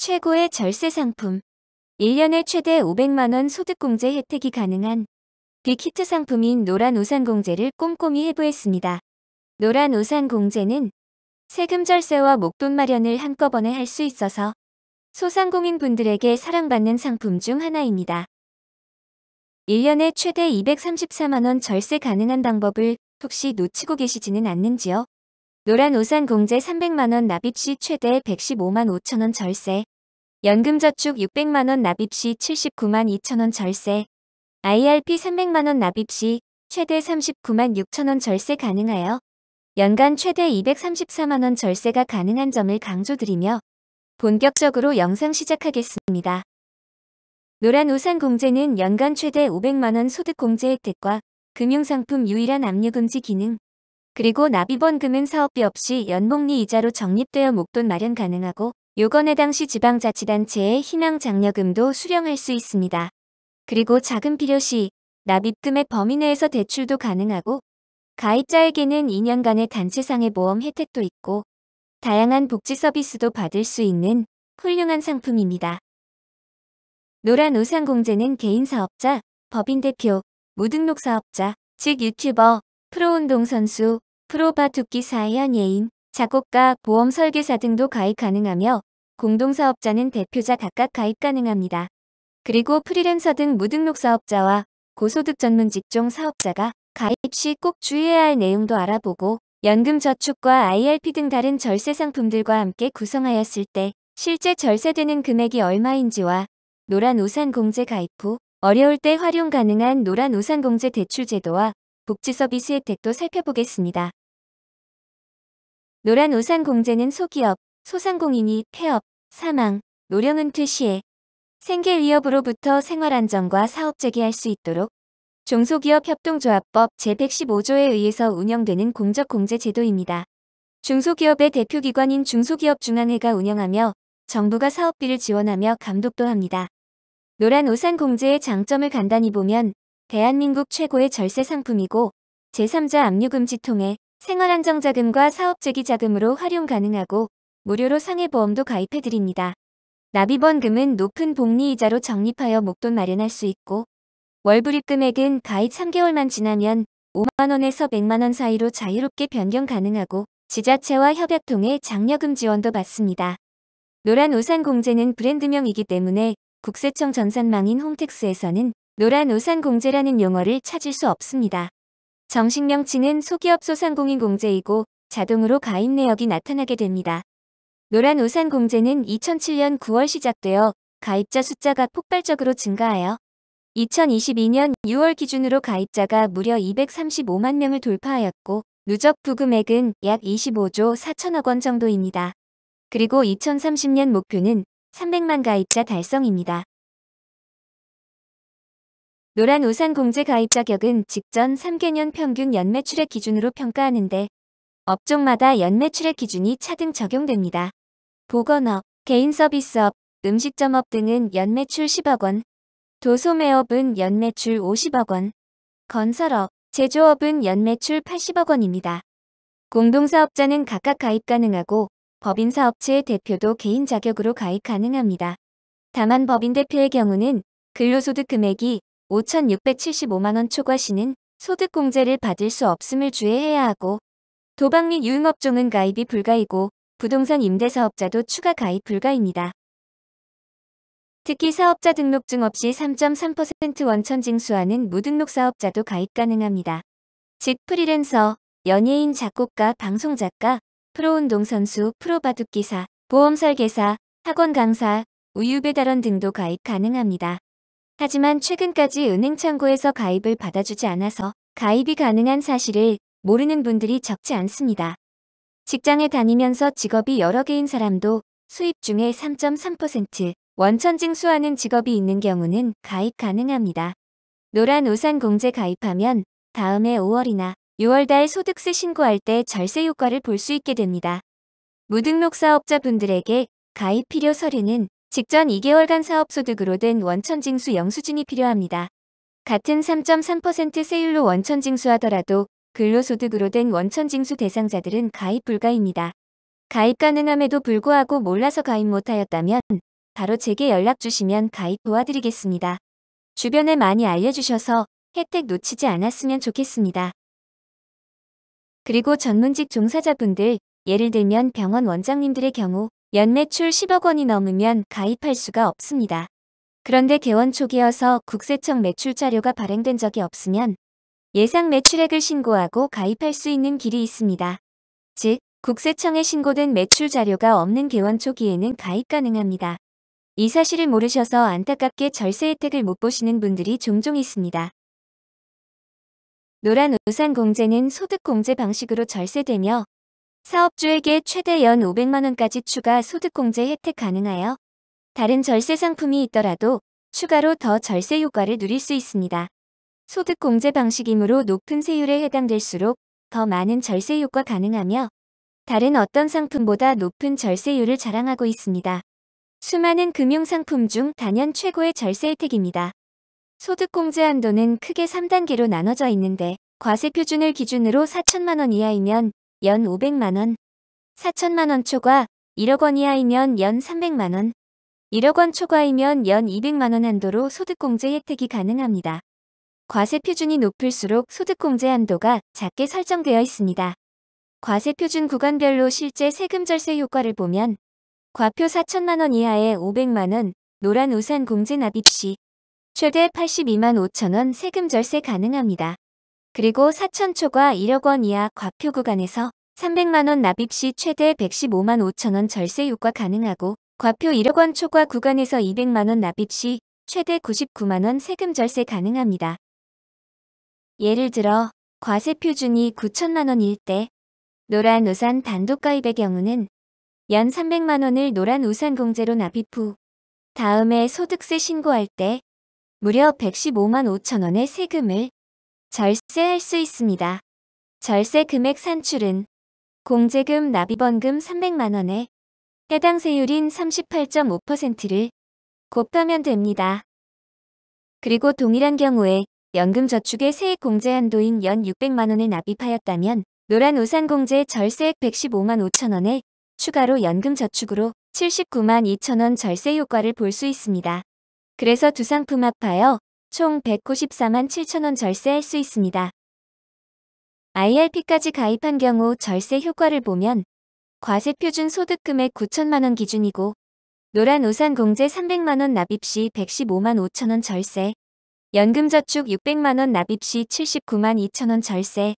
최고의 절세 상품. 1년에 최대 500만원 소득공제 혜택이 가능한 빅히트 상품인 노란우산공제를 꼼꼼히 해부했습니다. 노란우산공제는 세금 절세와 목돈 마련을 한꺼번에 할 수 있어서 소상공인분들에게 사랑받는 상품 중 하나입니다. 1년에 최대 234만원 절세 가능한 방법을 혹시 놓치고 계시지는 않는지요? 노란우산공제 300만원 납입 시 최대 115만 5천원 절세, 연금저축 600만원 납입 시 79만 2천원 절세, IRP 300만원 납입 시 최대 39만 6천원 절세 가능하여 연간 최대 234만원 절세가 가능한 점을 강조드리며 본격적으로 영상 시작하겠습니다. 노란우산공제는 연간 최대 500만원 소득공제 혜택과 금융상품 유일한 압류금지 기능, 그리고 납입원금은 사업비 없이 연복리 이자로 적립되어 목돈 마련 가능하고 요건 해당 시 지방자치단체의 희망장려금도 수령할 수 있습니다. 그리고 자금 필요 시 납입금의 범위 내에서 대출도 가능하고 가입자에게는 2년간의 단체상해 보험 혜택도 있고 다양한 복지 서비스도 받을 수 있는 훌륭한 상품입니다. 노란우산공제는 개인사업자, 법인대표, 무등록사업자, 즉 유튜버, 프로운동선수, 프로바둑기사 연예인, 작곡가, 보험설계사 등도 가입 가능하며 공동사업자는 대표자 각각 가입 가능합니다. 그리고 프리랜서 등 무등록사업자와 고소득 전문 직종 사업자가 가입 시 꼭 주의해야 할 내용도 알아보고 연금저축과 IRP 등 다른 절세 상품들과 함께 구성하였을 때 실제 절세되는 금액이 얼마인지와 노란우산공제 가입 후 어려울 때 활용 가능한 노란우산공제 대출 제도와 복지 서비스 혜택도 살펴보겠습니다. 노란우산공제는 소기업, 소상공인이 폐업, 사망, 노령은퇴 시에 생계 위협으로부터 생활안정과 사업 재개할 수 있도록 중소기업 협동조합법 제115조에 의해서 운영되는 공적공제 제도입니다. 중소기업의 대표기관인 중소기업중앙회가 운영하며 정부가 사업비를 지원하며 감독도 합니다. 노란우산공제의 장점을 간단히 보면 대한민국 최고의 절세 상품이고 제3자 압류금지 통해 생활안정자금과 사업재기자금으로 활용 가능하고 무료로 상해보험도 가입해드립니다. 납입원금은 높은 복리이자로 적립하여 목돈 마련할 수 있고 월불입 금액은 가입 3개월만 지나면 5만원에서 100만원 사이로 자유롭게 변경 가능하고 지자체와 협약 통해 장려금 지원도 받습니다. 노란우산공제는 브랜드명이기 때문에 국세청 전산망인 홈택스에서는 노란우산공제라는 용어를 찾을 수 없습니다. 정식 명칭은 소기업 소상공인공제이고 자동으로 가입 내역이 나타나게 됩니다. 노란우산공제는 2007년 9월 시작되어 가입자 숫자가 폭발적으로 증가하여 2022년 6월 기준으로 가입자가 무려 235만 명을 돌파하였고 누적 부금액은 약 25조 4천억 원 정도입니다. 그리고 2030년 목표는 300만 가입자 달성입니다. 노란우산공제 가입 자격은 직전 3개년 평균 연매출액 기준으로 평가하는데 업종마다 연매출액 기준이 차등 적용됩니다. 보건업, 개인서비스업, 음식점업 등은 연매출 10억 원, 도소매업은 연매출 50억 원, 건설업, 제조업은 연매출 80억 원입니다. 공동사업자는 각각 가입 가능하고 법인사업체의 대표도 개인 자격으로 가입 가능합니다. 다만 법인대표의 경우는 근로소득 금액이 5,675만원 초과 시는 소득공제를 받을 수 없음을 주의해야 하고 도박 및 유흥업종은 가입이 불가이고 부동산 임대사업자도 추가 가입 불가입니다. 특히 사업자 등록증 없이 3.3% 원천 징수하는 무등록 사업자도 가입 가능합니다. 즉 프리랜서, 연예인, 작곡가, 방송작가, 프로운동선수, 프로바둑기사, 보험설계사, 학원 강사, 우유배달원 등도 가입 가능합니다. 하지만 최근까지 은행창고에서 가입을 받아주지 않아서 가입이 가능한 사실을 모르는 분들이 적지 않습니다. 직장에 다니면서 직업이 여러 개인 사람도 수입 중에 3.3% 원천 징수하는 직업이 있는 경우는 가입 가능합니다. 노란우산공제 가입하면 다음해 5월이나 6월 달 소득세 신고할 때 절세 효과를 볼 수 있게 됩니다. 무등록 사업자분들에게 가입 필요 서류는 직전 2개월간 사업소득으로 된 원천징수 영수증이 필요합니다. 같은 3.3% 세율로 원천징수하더라도 근로소득으로 된 원천징수 대상자들은 가입 불가입니다. 가입 가능함에도 불구하고 몰라서 가입 못하였다면 바로 제게 연락 주시면 가입 도와드리겠습니다. 주변에 많이 알려주셔서 혜택 놓치지 않았으면 좋겠습니다. 그리고 전문직 종사자분들, 예를 들면 병원 원장님들의 경우 연매출 10억 원이 넘으면 가입할 수가 없습니다. 그런데 개원 초기여서 국세청 매출 자료가 발행된 적이 없으면 예상 매출액을 신고하고 가입할 수 있는 길이 있습니다. 즉, 국세청에 신고된 매출 자료가 없는 개원 초기에는 가입 가능합니다. 이 사실을 모르셔서 안타깝게 절세 혜택을 못 보시는 분들이 종종 있습니다. 노란 우산 공제는 소득 공제 방식으로 절세되며 사업주에게 최대 연 500만 원까지 추가 소득 공제 혜택 가능하여 다른 절세 상품이 있더라도 추가로 더 절세 효과를 누릴 수 있습니다. 소득 공제 방식이므로 높은 세율에 해당될수록 더 많은 절세 효과 가능하며 다른 어떤 상품보다 높은 절세율을 자랑하고 있습니다. 수많은 금융상품 중 단연 최고의 절세 혜택입니다. 소득 공제 한도는 크게 3단계로 나눠져 있는데 과세 표준을 기준으로 4천만 원 이하이면 연 500만 원, 4천만 원 초과 1억 원 이하이면 연 300만 원, 1억 원 초과이면 연 200만 원 한도로 소득 공제 혜택이 가능합니다. 과세 표준이 높을수록 소득 공제 한도가 작게 설정되어 있습니다. 과세 표준 구간별로 실제 세금 절세 효과를 보면 과표 4천만 원 이하의 500만 원 노란 우산 공제 납입 시 최대 82만 5천 원 세금 절세 가능합니다. 그리고 4천 초과 1억 원 이하 과표 구간에서 300만 원 납입 시 최대 115만 5천 원 절세 효과 가능하고 과표 1억 원 초과 구간에서 200만 원 납입 시 최대 99만 원 세금 절세 가능합니다. 예를 들어 과세 표준이 9천만 원일 때 노란 우산 단독 가입의 경우는 연 300만 원을 노란 우산 공제로 납입 후 다음에 소득세 신고할 때 무려 115만 5천 원의 세금을 절세할 수 있습니다. 절세 금액 산출은 공제금 납입원금 300만 원에 해당 세율인 38.5%를 곱하면 됩니다. 그리고 동일한 경우에 연금저축의 세액 공제 한도인 연 600만 원을 납입하였다면 노란 우산 공제 절세액 115만 5천 원에 추가로 연금저축으로 79만 2천 원 절세 효과를 볼 수 있습니다. 그래서 두 상품 합하여 총 194만 7천 원 절세할 수 있습니다. IRP까지 가입한 경우 절세 효과를 보면 과세 표준 소득 금액 9천만 원 기준이고 노란 우산 공제 300만 원 납입 시 115만 5천 원 절세, 연금저축 600만 원 납입 시 79만 2천 원 절세,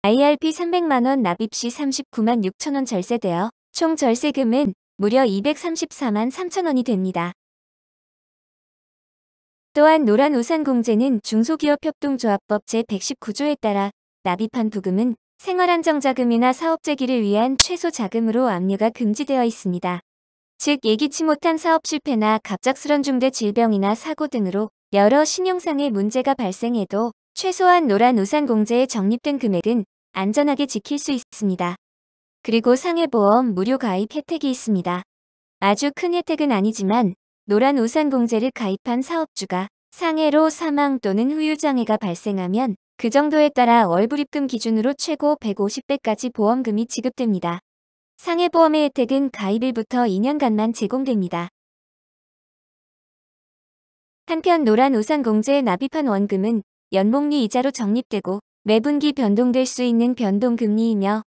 IRP 300만 원 납입 시 39만 6천 원 절세되어 총 절세금은 무려 234만 3천 원이 됩니다. 또한 노란 우산 공제는 중소기업협동조합법 제119조에 따라 납입한 부금은 생활안정자금이나 사업재기를 위한 최소 자금으로 압류가 금지되어 있습니다. 즉 예기치 못한 사업 실패나 갑작스런 중대 질병이나 사고 등으로 여러 신용상의 문제가 발생해도 최소한 노란 우산 공제에 적립된 금액은 안전하게 지킬 수 있습니다. 그리고 상해보험 무료 가입 혜택이 있습니다. 아주 큰 혜택은 아니지만 노란 우산 공제를 가입한 사업주가 상해로 사망 또는 후유장애가 발생하면 그 정도에 따라 월불입금 기준으로 최고 150배까지 보험금이 지급됩니다. 상해보험의 혜택은 가입일부터 2년간만 제공됩니다. 한편 노란 우산 공제에 납입한 원금은 연복리 이자로 적립되고 매분기 변동될 수 있는 변동금리이며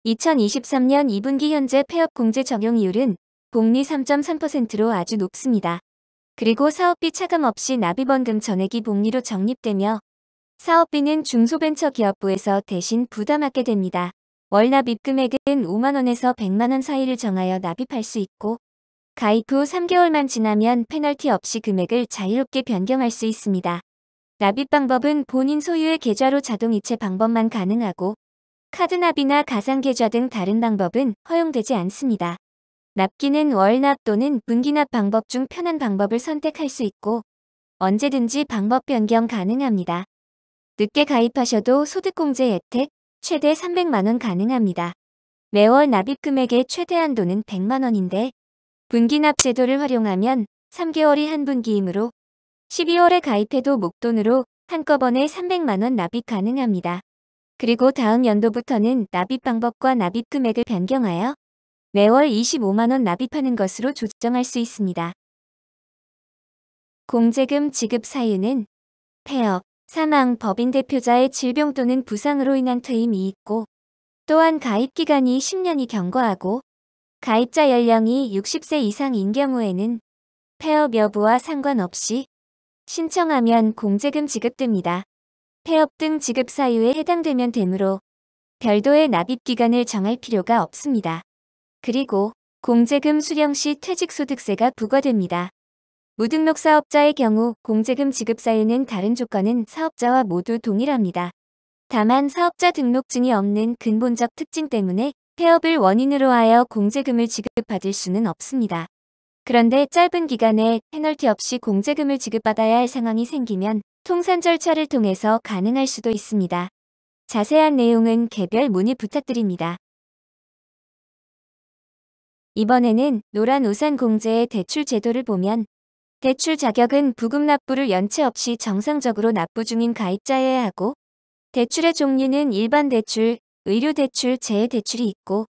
2023년 2분기 현재 폐업 공제 적용이율은 복리 3.3%로 아주 높습니다. 그리고 사업비 차감 없이 납입원금 전액이 복리로 적립되며 사업비는 중소벤처기업부에서 대신 부담하게 됩니다. 월 납입 금액은 5만 원에서 100만 원 사이를 정하여 납입할 수 있고 가입 후 3개월만 지나면 페널티 없이 금액을 자유롭게 변경할 수 있습니다. 납입 방법은 본인 소유의 계좌로 자동이체 방법만 가능하고 카드납이나 가상계좌 등 다른 방법은 허용되지 않습니다. 납기는 월납 또는 분기납 방법 중 편한 방법을 선택할 수 있고 언제든지 방법 변경 가능합니다. 늦게 가입하셔도 소득공제 혜택 최대 300만 원 가능합니다. 매월 납입 금액의 최대 한도는 100만 원인데 분기납 제도를 활용하면 3개월이 한 분기이므로 12월에 가입해도 목돈으로 한꺼번에 300만 원 납입 가능합니다. 그리고 다음 연도부터는 납입 방법과 납입 금액을 변경하여 매월 25만 원 납입하는 것으로 조정할 수 있습니다. 공제금 지급 사유는 폐업, 사망, 법인 대표자의 질병 또는 부상으로 인한 퇴임이 있고, 또한 가입기간이 10년이 경과하고 가입자 연령이 60세 이상인 경우에는 폐업 여부와 상관없이 신청하면 공제금 지급됩니다. 폐업 등 지급 사유에 해당되면 되므로 별도의 납입기간을 정할 필요가 없습니다. 그리고 공제금 수령 시 퇴직소득세가 부과됩니다. 무등록 사업자의 경우 공제금 지급 사유는 다른 조건은 사업자와 모두 동일합니다. 다만 사업자 등록증이 없는 근본적 특징 때문에 폐업을 원인으로 하여 공제금을 지급받을 수는 없습니다. 그런데 짧은 기간에 페널티 없이 공제금을 지급받아야 할 상황이 생기면 통산 절차를 통해서 가능할 수도 있습니다. 자세한 내용은 개별 문의 부탁드립니다. 이번에는 노란우산공제의 대출 제도를 보면 대출 자격은 부금 납부를 연체 없이 정상적으로 납부 중인 가입자여야 하고, 대출의 종류는 일반 대출, 의료 대출, 재해 대출이 있고,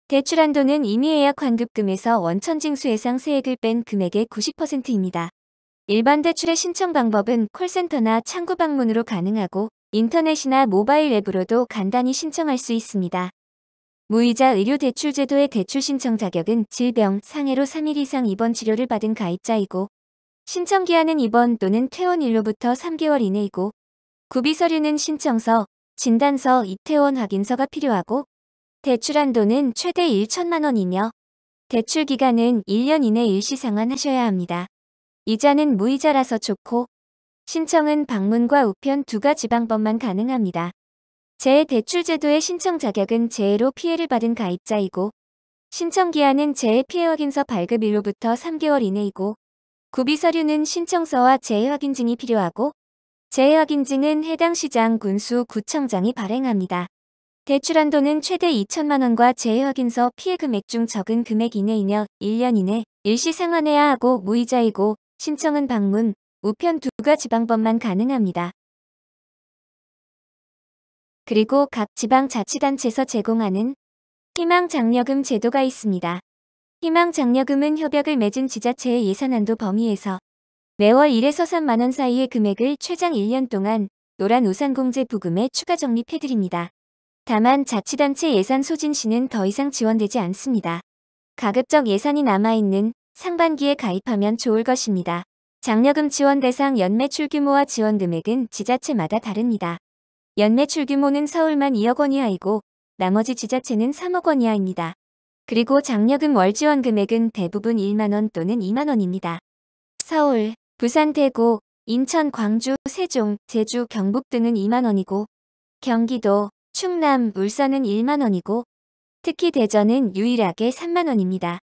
대출 한도는 임의예약 환급금에서 원천징수 예상 세액을 뺀 금액의 90%입니다. 일반 대출의 신청 방법은 콜센터나 창구 방문으로 가능하고 인터넷이나 모바일 앱으로도 간단히 신청할 수 있습니다. 무이자 의료 대출 제도의 대출 신청 자격은 질병, 상해로 3일 이상 입원 치료를 받은 가입자이고, 신청 기한은 입원 또는 퇴원일로부터 3개월 이내이고, 구비 서류는 신청서, 진단서, 입퇴원 확인서가 필요하고, 대출 한도는 최대 1천만 원이며 대출 기간은 1년 이내 일시 상환하셔야 합니다. 이자는 무이자라서 좋고, 신청은 방문과 우편 두 가지 방법만 가능합니다. 재해 대출 제도의 신청 자격은 재해로 피해를 받은 가입자이고, 신청 기한은 재해 피해 확인서 발급일로부터 3개월 이내이고, 구비 서류는 신청서와 재해 확인증이 필요하고, 재해 확인증은 해당 시장, 군수, 구청장이 발행합니다. 대출 한도는 최대 2천만 원과 재해 확인서 피해 금액 중 적은 금액 이내이며 1년 이내 일시 상환해야 하고 무이자이고, 신청은 방문, 우편 두 가지 방법만 가능합니다. 그리고 각 지방자치단체에서 제공하는 희망장려금 제도가 있습니다. 희망장려금은 협약을 맺은 지자체의 예산한도 범위에서 매월 1에서 3만 원 사이의 금액을 최장 1년 동안 노란우산공제 부금에 추가 적립해드립니다. 다만 자치단체 예산 소진 시는 더 이상 지원되지 않습니다. 가급적 예산이 남아있는 상반기에 가입하면 좋을 것입니다. 장려금 지원 대상 연매출 규모와 지원 금액은 지자체마다 다릅니다. 연매출 규모는 서울만 2억 원 이하이고 나머지 지자체는 3억 원 이하입니다. 그리고 장려금 월 지원 금액은 대부분 1만 원 또는 2만 원입니다. 서울, 부산, 대구, 인천, 광주, 세종, 제주, 경북 등은 2만 원이고, 경기도, 충남, 울산은 1만 원이고, 특히 대전은 유일하게 3만 원입니다.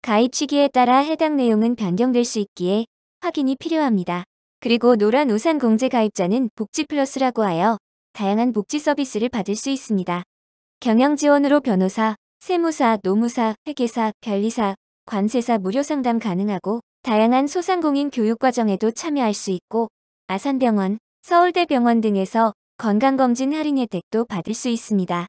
가입 시기에 따라 해당 내용은 변경될 수 있기에 확인이 필요합니다. 그리고 노란우산공제 가입자는 복지플러스라고 하여 다양한 복지 서비스를 받을 수 있습니다. 경영지원으로 변호사, 세무사, 노무사, 회계사, 변리사, 관세사 무료 상담 가능하고, 다양한 소상공인 교육과정에도 참여할 수 있고, 아산병원, 서울대병원 등에서 건강검진 할인 혜택도 받을 수 있습니다.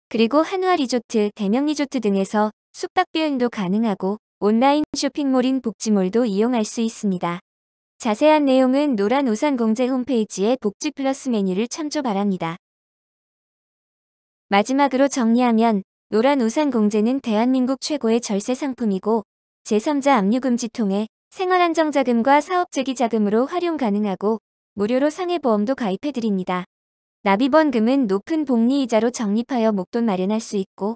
그리고 한화리조트, 대명리조트 등에서 숙박비 할인도 가능하고, 온라인 쇼핑몰인 복지몰도 이용할 수 있습니다. 자세한 내용은 노란우산공제 홈페이지의 복지플러스 메뉴를 참조 바랍니다. 마지막으로 정리하면 노란우산공제는 대한민국 최고의 절세 상품이고, 제3자 압류금지 통해 생활안정자금과 사업재기자금으로 활용 가능하고 무료로 상해보험도 가입해드립니다. 납입원금은 높은 복리이자로 적립하여 목돈 마련할 수 있고,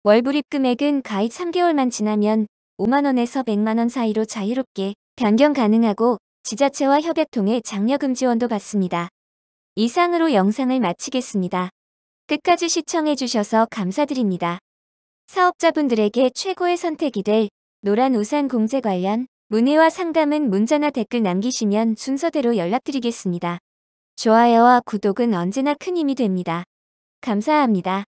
월불입 금액은 가입 3개월만 지나면 5만 원에서 100만 원 사이로 자유롭게 변경 가능하고 지자체와 협약 통해 장려금 지원도 받습니다. 이상으로 영상을 마치겠습니다. 끝까지 시청해주셔서 감사드립니다. 사업자분들에게 최고의 선택이 될 노란우산공제 관련 문의와 상담은 문자나 댓글 남기시면 순서대로 연락드리겠습니다. 좋아요와 구독은 언제나 큰 힘이 됩니다. 감사합니다.